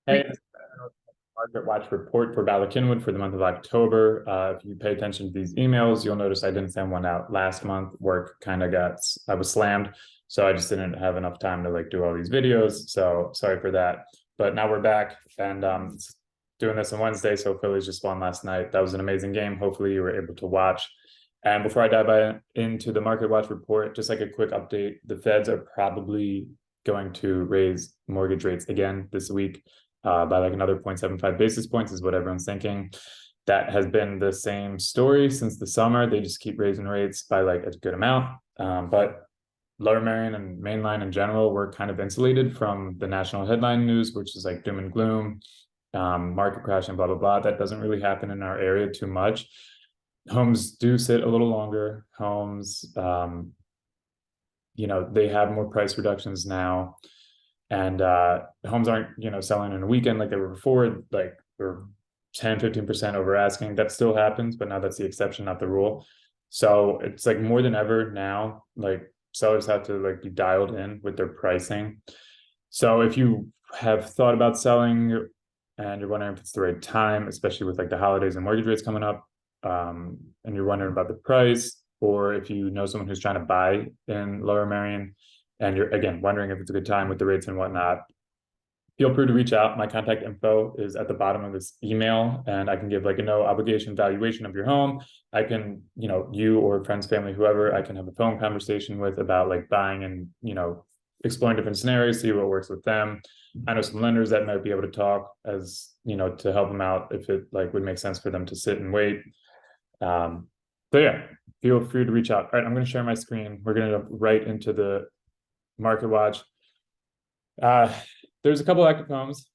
Hey, this is Market Watch report for Bala Cynwyd for the month of October. If you pay attention to these emails, you'll notice I didn't send one out last month. Work kind of I was slammed, so I just didn't have enough time to do all these videos. So sorry for that. But now we're back and doing this on Wednesday. So Phillies just won last night. That was an amazing game. Hopefully you were able to watch. And before I dive into the Market Watch report, just like a quick update, the Feds are probably going to raise mortgage rates again this week by another 0.75 basis points is what everyone's thinking. That has been the same story since the summer. They just keep raising rates by a good amount. But Lower Merion and Mainline in general were kind of insulated from the national headline news, which is doom and gloom, market crash and blah, blah, blah. That doesn't really happen in our area too much. Homes do sit a little longer. Homes, they have more price reductions now. And homes aren't, selling in a weekend like they were before, we're 10-15% over asking. That still happens, but now that's the exception, not the rule. So it's more than ever now, sellers have to be dialed in with their pricing. So if you have thought about selling and you're wondering if it's the right time, especially with the holidays and mortgage rates coming up, and you're wondering about the price, or if you know someone who's trying to buy in Lower Merion and you're again wondering if it's a good time with the rates and whatnot, feel free to reach out. My contact info is at the bottom of this email, and I can give a no obligation valuation of your home. I can, you or friends, family, whoever, I can have a phone conversation with about buying and, exploring different scenarios, see what works with them. I know some lenders that might be able to talk as, to help them out if it would make sense for them to sit and wait. So yeah, feel free to reach out. All right, I'm going to share my screen. We're going to jump right into the Market Watch. There's a couple active homes.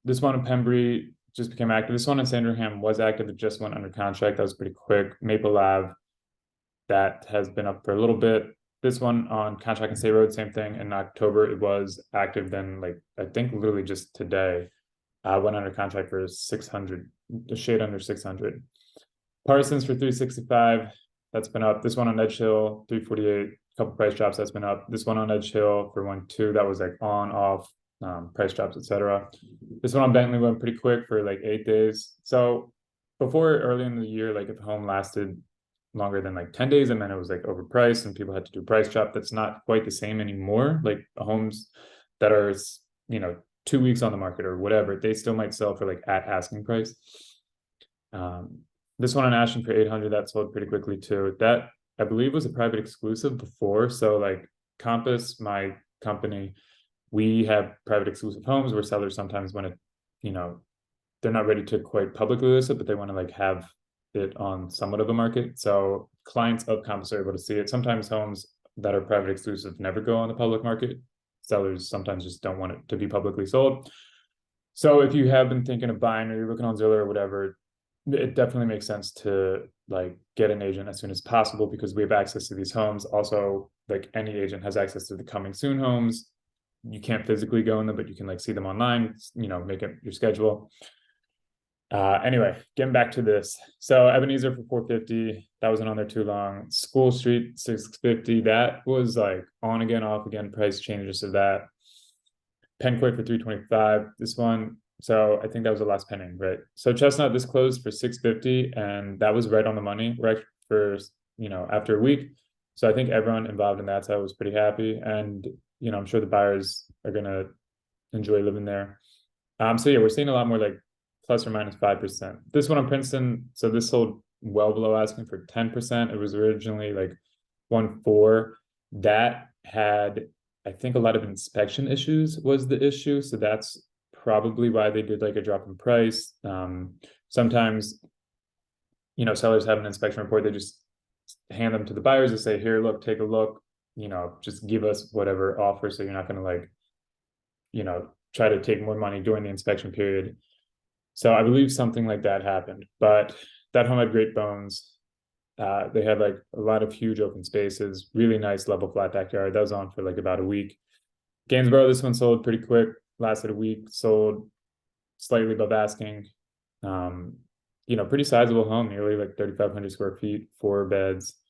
This one in Pembrey just became active. This one in Sandringham was active. It just went under contract. That was pretty quick. Maple Ave, that has been up for a little bit. This one on Contract and State Road, same thing. In October, it was active. Then, I think literally just today, went under contract for 600, a shade under 600. Parsons for 365. That's been up. This one on Edge Hill, 348. Couple price drops, that's been up. This one on Edge Hill for 1.2, that was on, off, price drops, etc. This one on Bentley went pretty quick for 8 days. So before, early in the year, if a home lasted longer than 10 days, and then it was overpriced and people had to do price drop, that's not quite the same anymore. Homes that are 2 weeks on the market or whatever, they still might sell for at asking price. This one on Ashton for 800, that sold pretty quickly too. That I believe was a private exclusive before. So Compass, my company, we have private exclusive homes where sellers sometimes want to, they're not ready to quite publicly list it, but they want to have it on somewhat of a market. So clients of Compass are able to see it. Sometimes homes that are private exclusive never go on the public market. Sellers sometimes just don't want it to be publicly sold. So if you have been thinking of buying or you're looking on Zillow or whatever, it definitely makes sense to get an agent as soon as possible because we have access to these homes. Also, any agent has access to the coming soon homes. You can't physically go in them, but you can see them online, make up your schedule. Anyway, getting back to this. So Ebenezer for 450, that wasn't on there too long. School Street 650, that was on again, off again, price changes to that. Pencourt for 325. This one, so I think that was the last pending, right? So Chestnut, this closed for 650, and that was right on the money, right for after a week. So I think everyone involved in that side was pretty happy, and I'm sure the buyers are gonna enjoy living there. So yeah, we're seeing a lot more plus or minus 5%. This one on Princeton, so this sold well below asking for 10%. It was originally 1.4. That had, I think, a lot of inspection issues was the issue. So that's probably why they did a drop in price. Sometimes, sellers have an inspection report. They just hand them to the buyers and say, here, look, take a look, just give us whatever offer. So you're not going to try to take more money during the inspection period. So I believe something like that happened, but that home had great bones. They had a lot of huge open spaces, really nice level flat backyard. That was on for about a week. Gainsborough, this one sold pretty quick, lasted a week, sold slightly above asking. Pretty sizable home, nearly 3,500 square feet, 4 beds.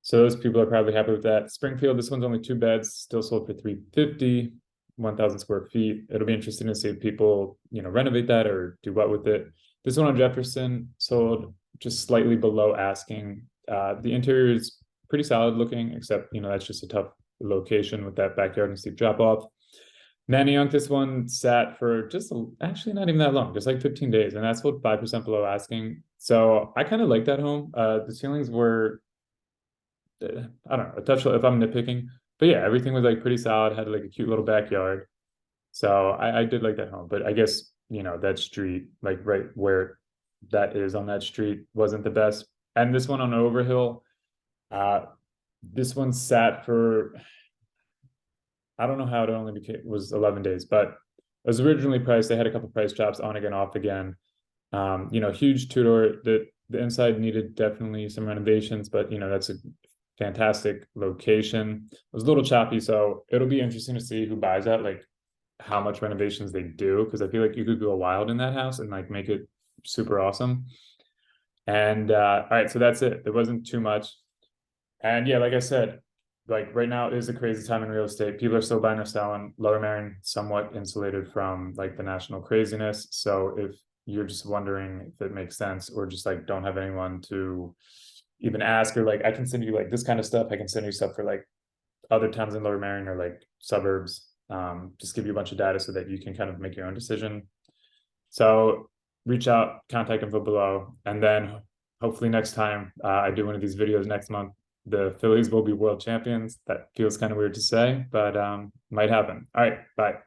So those people are probably happy with that. Springfield, this one's only 2 beds, still sold for 350. 1,000 square feet. It'll be interesting to see if people, renovate that or do what with it. This one on Jefferson sold just slightly below asking. The interior is pretty solid looking, except, that's just a tough location with that backyard and steep drop off. Manayunk, this one sat for actually not even that long, just like 15 days, and that's sold 5% below asking. So I kind of like that home. The ceilings were, I don't know, a touch if I'm nitpicking, but yeah, everything was like pretty solid, had like a cute little backyard. So I did like that home, but I guess, that street, like right where that is on that street wasn't the best. And this one on Overhill, this one sat for, I don't know how it only was 11 days, but it was originally priced. They had a couple price drops on again, off again. Huge two-door. The inside needed definitely some renovations, but that's a fantastic location. It was a little choppy, so it'll be interesting to see who buys that, like how much renovations they do, because I feel like you could go wild in that house and like make it super awesome. And all right, so that's it. There wasn't too much. And yeah, like I said, like right now is a crazy time in real estate. People are still buying or selling. Lower Merion somewhat insulated from like the national craziness. So if you're just wondering if it makes sense, or just like don't have anyone to even ask, or like I can send you like this kind of stuff. I can send you stuff for like other towns in Lower Merion or like suburbs. Just give you a bunch of data so that you can kind of make your own decision. So reach out, contact info below, and then hopefully next time I do one of these videos next month, the Phillies will be world champions. That feels kind of weird to say, but might happen. All right, bye.